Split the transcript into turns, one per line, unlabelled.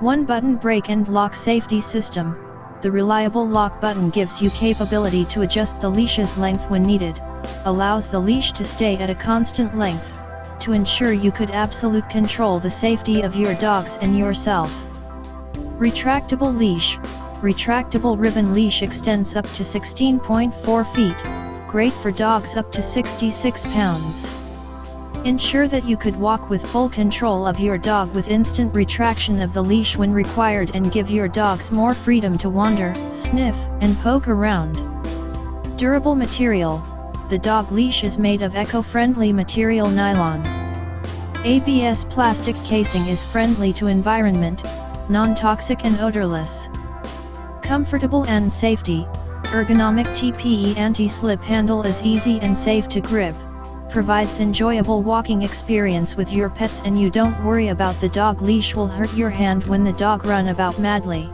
One button brake and lock safety system. The reliable lock button gives you capability to adjust the leash's length when needed, allows the leash to stay at a constant length, to ensure you could absolute control the safety of your dogs and yourself. Retractable leash. Retractable ribbon leash extends up to 16.4 feet, great for dogs up to 66 pounds. Ensure that you could walk with full control of your dog with instant retraction of the leash when required and give your dogs more freedom to wander, sniff, and poke around. Durable material. The dog leash is made of eco-friendly material nylon. ABS plastic casing is friendly to environment, non-toxic and odorless. Comfortable and safety. Ergonomic TPE anti-slip handle is easy and safe to grip. Provides enjoyable walking experience with your pets and you don't worry about the dog leash will hurt your hand when the dog run about madly.